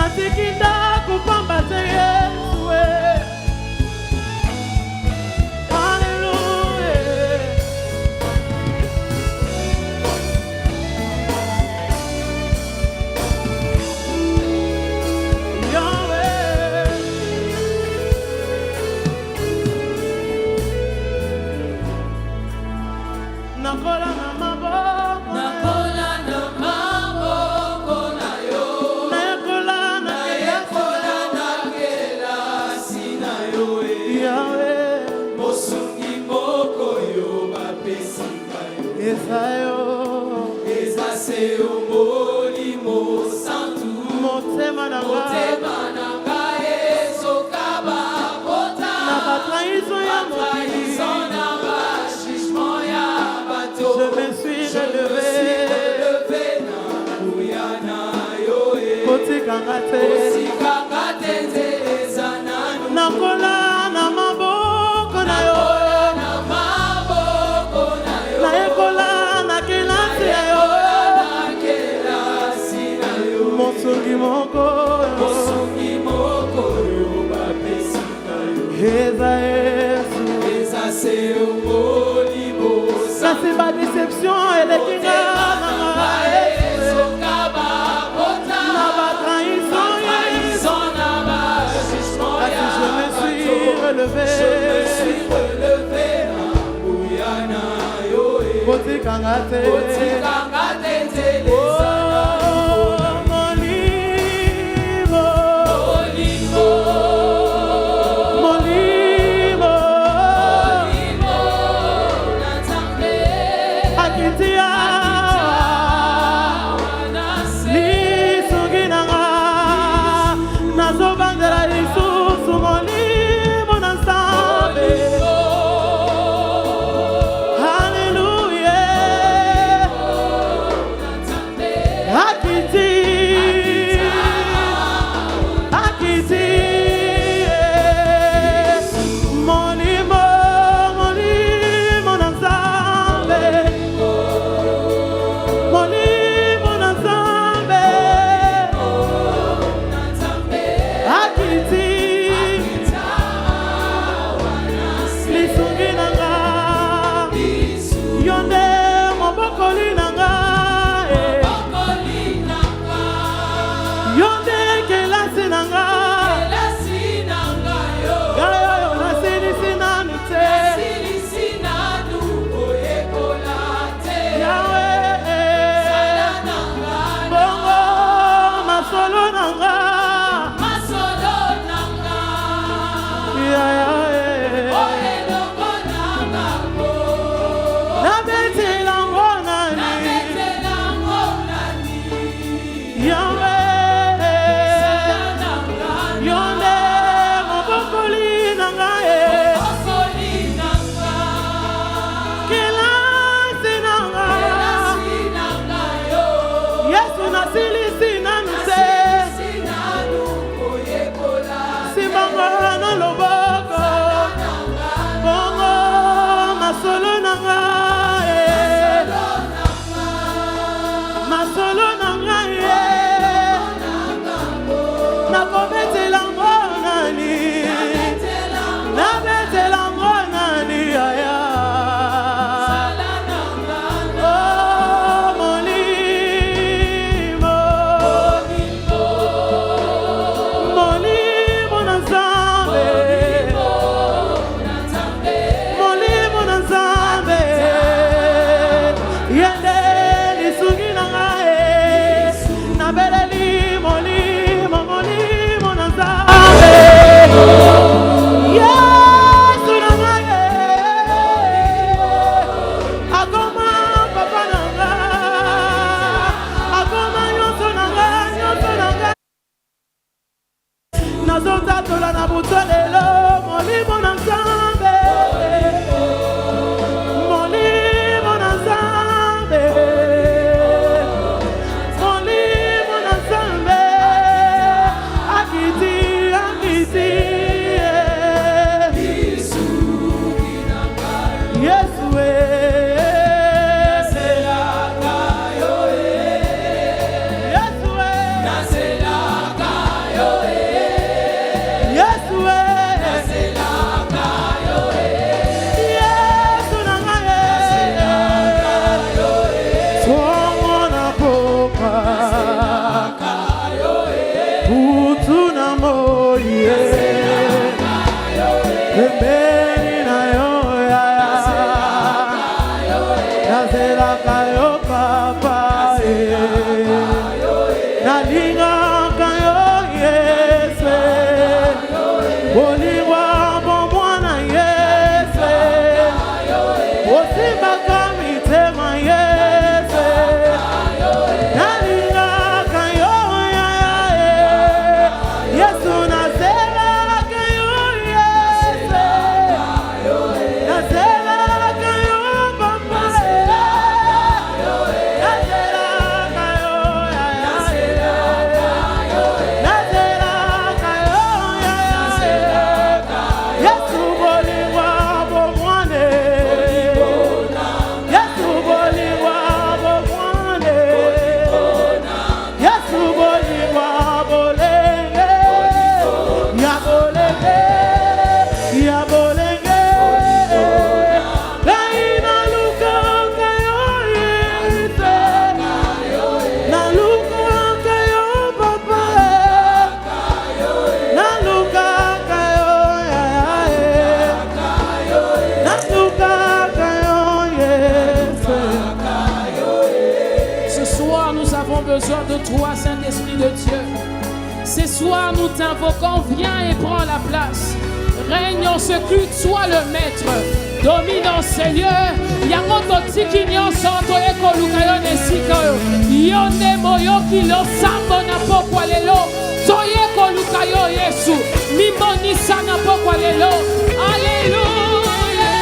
nasikinda kupamba te Yesu nakola na maboko na yo nakola na kelasi na yo Yahweh mosungi moko yo bapesinga yo eza se molimo santu motema na ngai ezokaba bota na batrahison ya mokili je me suis relevé nakola na maboko na yo nayekola na kelasi ya yo mosungi moko yo bapesinga yo eza se molimo kasi ba déception elekinga na ba trahison je me suis relevé kotikanga te Naselaka pembeni na yo nazelaka yo papa nalingaka yo Yesu bolingwa bomwana Yesu osimbaka mitema Yesu nalingaka yo Yesu nazelaka yo Yesu nazelaka yo papa nazelaka yo nazelaka yo Yesu bolingwa bomwane Yesu bolingwa bomwane Yesu bolingwa bolenge ya bolenge ya bolenge laina lukaka yo Yesu na lukaka yo papa na lukaka yo na lukaka yo Yesu. Ce soir, nous avons besoin de toi, Saint-Esprit de Dieu. Ce soir, nous t'invoquons, viens et prends la place. Règne en ce culte, sois le maître. Domine en ces lieux. Yango totiki nyonso toyeko lukayo nesika yo. Yonde moyo kilo sambo na pokwa lelo. Toyeko lukayo Yesu. Mimonisa na pokwa lelo. Alléluia.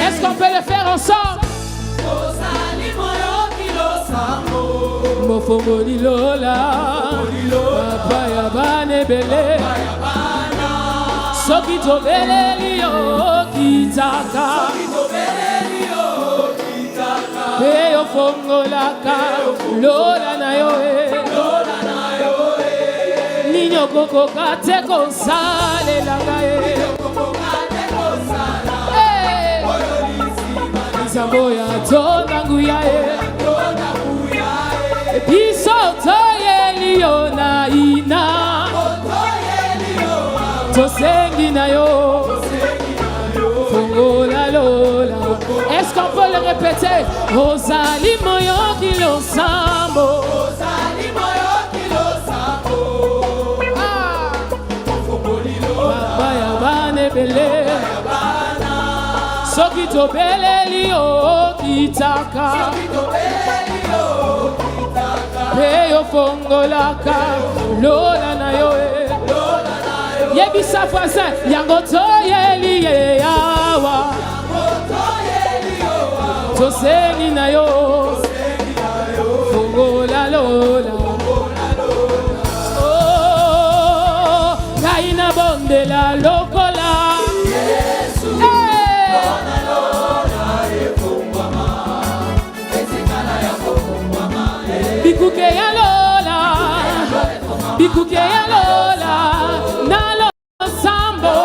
Est-ce qu'on peut le faire ensemble? Mofongoli lola papa ya bane bele soki tobeleli yo kitaka pe yo fongolaka lola na yo ninyo kokoka te kosalelanga nzambo ya tondanguya biso toyeli yo na ina tosengi na yo fongola lola. Est-ce qu'on peut le répéter? Ozali moyo kilo sambo papa ya bane bele soki tobeleli yo kitaka peyo fongolaka lola na yo yebisa voisin yango toyeli ye yawa tosengi na yo fongola lola oh kaina bondela lokola Yesu bikuke ya lola bikuke ya lola nalo sambo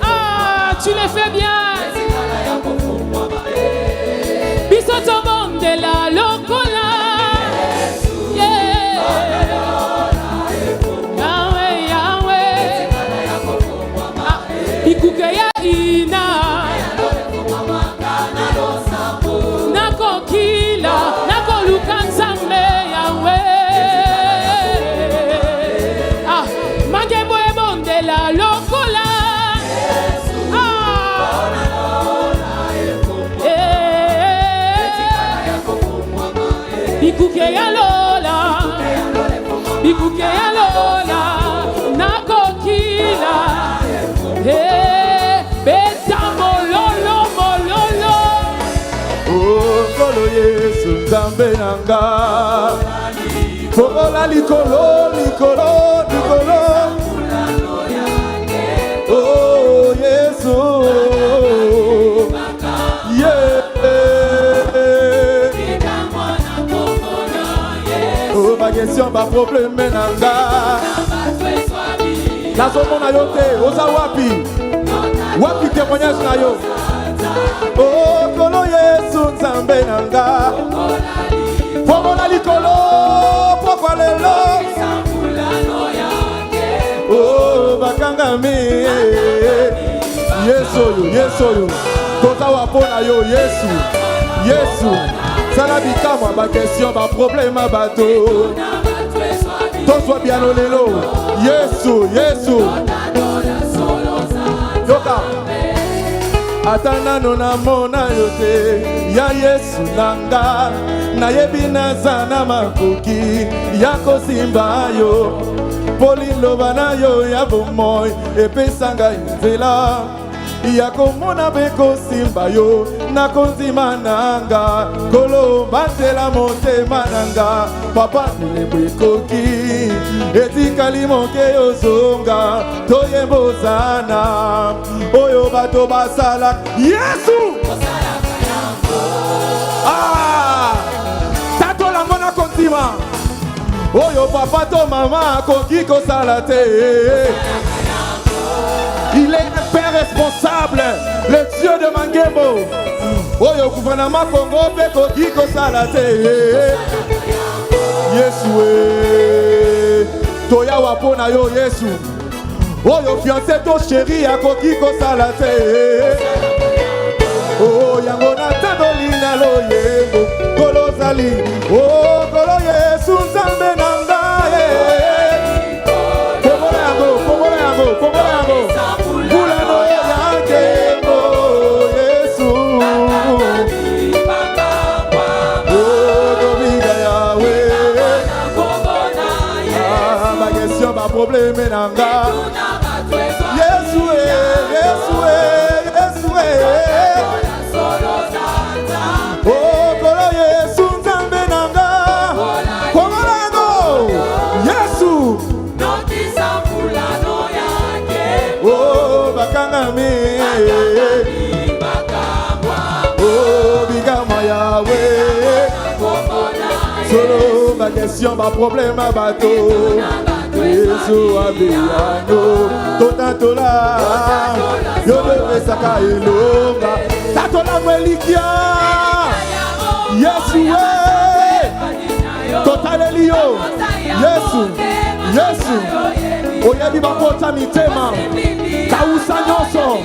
ah tu le fais bien bisoto monde la lokola yeah Yahweh Yahweh bikuke ya ina nako kila nako lukanza bikuke ya lola bikuke ya lola nakokila beta mololo mololo oh kolo Yesu nzambe nanga fola likolo likolo likolo oh Yesu yeah ma question ba problème nanga la somo na yo te oza wapi wapi témoignage na yo oh kolo Yesu nzambe nanga fomo na likolo pokwa lelo bakangami Yesu oyo tozawa pona yo Yesu sala bikamwa ba question ba problème bato toswa bien lelo Yesu yoka atana na mona yote ya Yesu nanga nayebi nazana makoki ya kosimba yo poliloba na yo ya bomoi epesanga nzela ya komona beko simba yo na konzima nanga koloba tela motema nanga papa milebwekoki etikali moke yozonga toyembozana oyo bato basala Yesu tatola mona konzima oyo papa to mama koki kosala te. Il est un père responsable, le Dieu de Mangembo. Oyo gouvernement Congo pe koki kosala te. Yesu toya wapona yo Yesu. Oyo fiancé to chéri ya koki kosala te. Oh yango na tadolina lo yembo kolosali. Oh kolo Yesu nzambe nanga problème nanga Yesu oh kolo Yesu nzambe nanga komolango Yesu oh bakangami oh bigama yawe solo ma question ma problème ma bateau Yesu abiyano totatola yobe saka ilonga tatola mwelikia Yesu totalelio Yesu oyebi bakota mitema kausa nyoso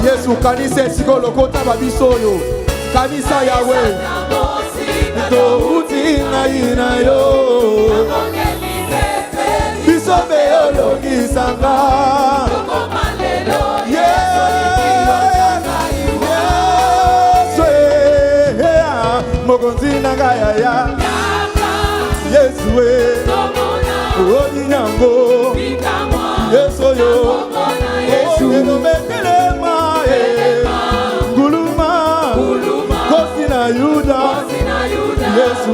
Yesu kanisa esikolo kota babisoyo kanisa yawe to utina inayo bisobe ologisanga mokonzi nanga ya Yesu odinyango Yesu yo elometelema nguluma kosina Yuda Yesu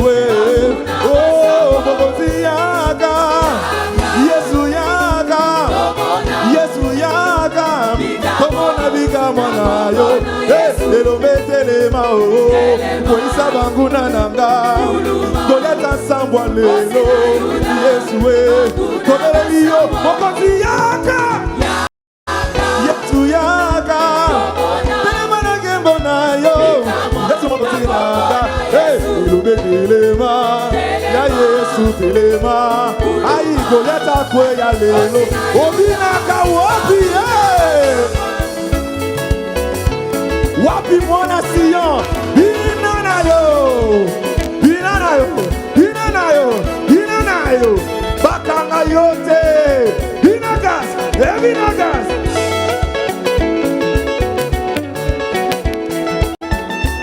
oh mokonzi yaga Yesu yaga komona bika mwana yo elometelema koisa banguna nanga koleta sambwa lelo Yesu komeleli yo mokonzi yaga Yesu yaga telema na gembo na yo Yesu mokonzi nanga elometelema ya Yesu telema ai koleta kwe ya lelo obinaka wapi mwana Sion bina nayo bakanga yote binagas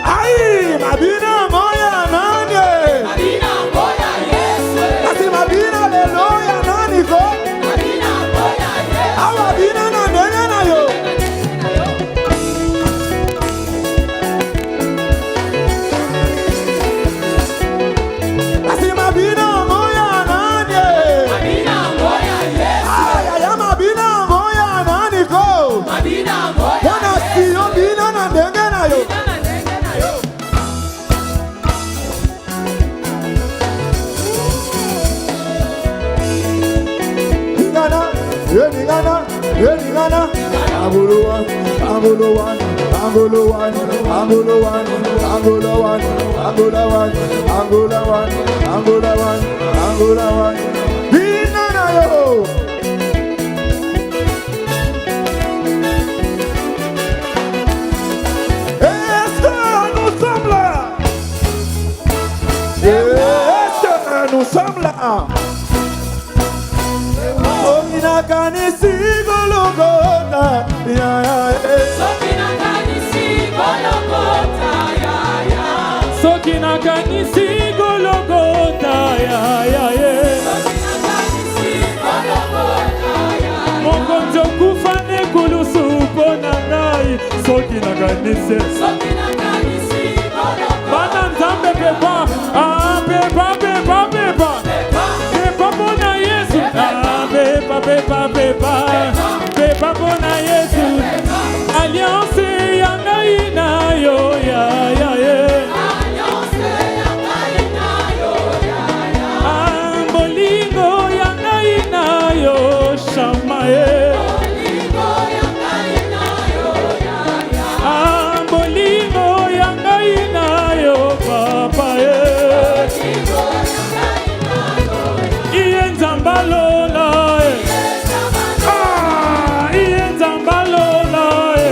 ai mabina moya nani Yesu asi mabina lelo ya nani ko awa bina na ndenge nayo Yeningana Angola one. nakanisi Golgotha, ya ya Soki nakanisi Golgotha, ya ya. Soki nakanisi Golgotha, ya ya. Soki nakanisi Golgotha, ya ya. Mokonzo kufane kulusu pona ngai. Soki nakanisi Golgotha. Bana nzambe pepa, pepa. Pepa pona Yesu, pepa pona Yesu. Alliance yanga ina yo ya ya ye. Alliance yanga ina yo ya ya. Bolingo yanga ina yo shama ye. Bolingo yanga ina yo ya ya. Bolingo yanga ina yo papa ye. Bolingo yanga ina yo ya. Iye nzambalola ye. Iye nzambalola ye.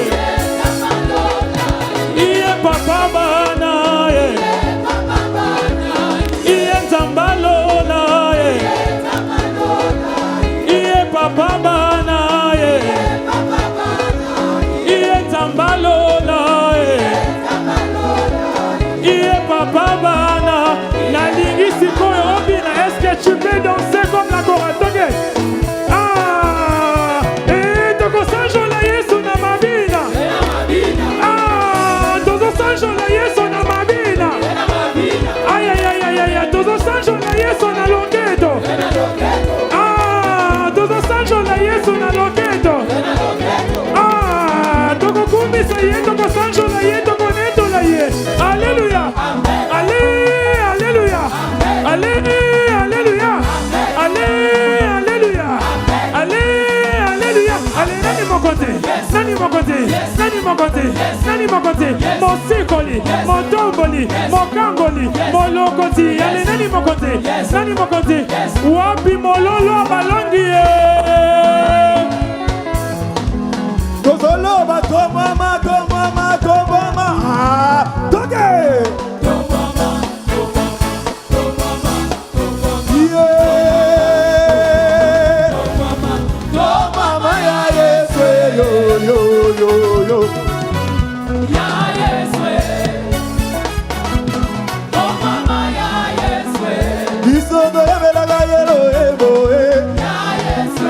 Iye papa bana ye. Iye nzambalola ye. Iye papa bana ye. Iye nzambalola ye. Iye papa bana. Nalingi sikoyo obina, est-ce que tu peux danser comme la Koratoge? Toko sanjo la Yesu na mabina. Tozo sanjo la Yesu na mabina. Ay, tozo sanjo la Yesu na loketo. Tozo sanjo la Yesu na loketo. Toko kumbisa ye, toko sanjo la ye, toko neto la ye. Alléluia. Alléluia. Alléluia. Alléluia. Allez, nani mon côté, mon sikoli, mon tomboli, mon kangoli, mon lokoti. Allez, nani mon côté, wapi mololo balongi. Tozolo ba to mama, toke. Yo. Ya Yesu, oh mama ya Yesu, Bisoto ebelaga yelo ebo ya Yesu,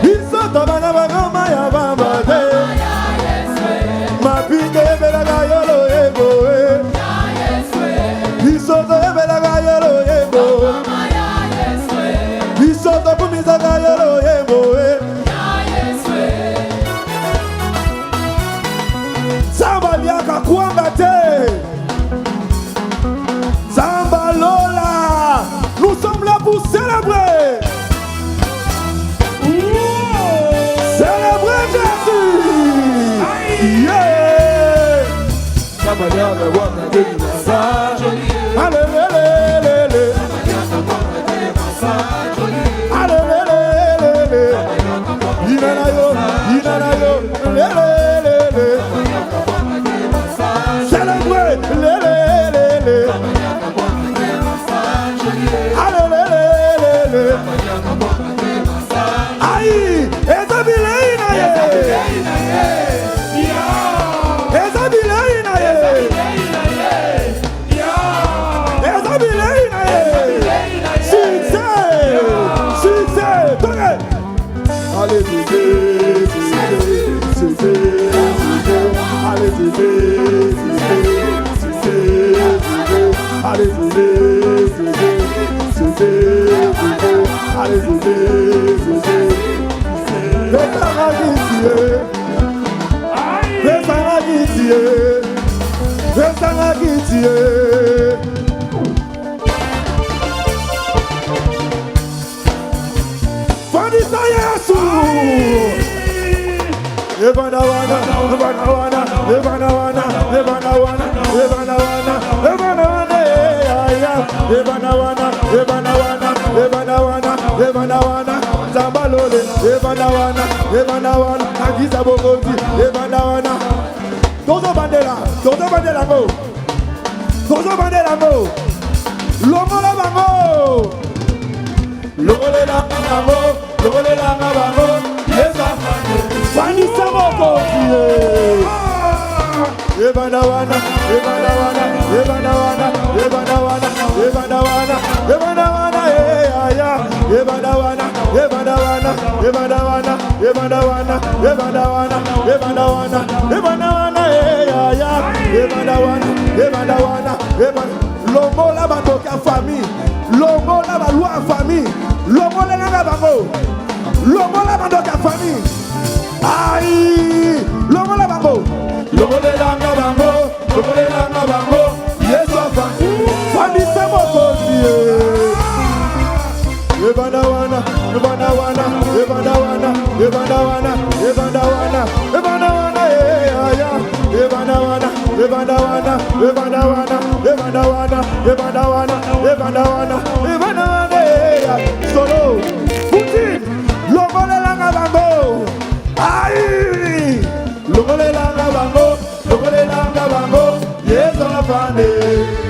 Bisoto bana bagoma ya bamba te ya Yesu, Mapinga ebelaga yelo ebo ya Yesu, Bisoto ebelaga yelo ebo mama ya Yesu, Bisoto kumizaga yelo ebo ya Yesu. Samba liaka kuanga te Samba Lola. Nous sommes là pour célébrer. Célébrer Jésus. Yeah. Samba liaka kuanga te Alelelelele. Alelelelele. Inanayo. Lelelelele. Célébrer, lelelelele. Alelelelele. Aïe, ezabileina ye. Ezabileina ye. Ezabileina ye. Succès, toke. Allez, Zambalole, Evanawana, Agisa Bogozi, Evanawana. Tozo bandela go. Tozo bandela go. Lomo la bango. longolelanga bango, Yesu afande. Fandisa mokonzi. Ebanda wana, ebanda wana, ebanda wana, ebanda wana, ebanda wana, ebanda wana, ya, ebanda wana, ebanda wana, ebanda wana, ebanda wana, ebanda wana, ebanda wana, ebanda wana, ya, ebanda wana, ebanda wana, ebanda. Lomo la bandoka famille, lomo la balwa famille, lomo la nanga bango, lomo la bandoka famille. Aïe, lomo la bango. Longolelanga bango, longolelanga bango, Yesu afande. Fandisa mokonzi. Ebanda wana, ebanda wana, ebanda wana, ebanda wana, ebanda wana, ebanda wana, ya, ebanda wana, ebanda wana, ebanda wana, ebanda wana, ebanda wana, ebanda wana, ebanda wana, ya. Solo, Poutine, longolelanga bango. Aïe, longolelanga bango, longolelanga bango, Yesu afande.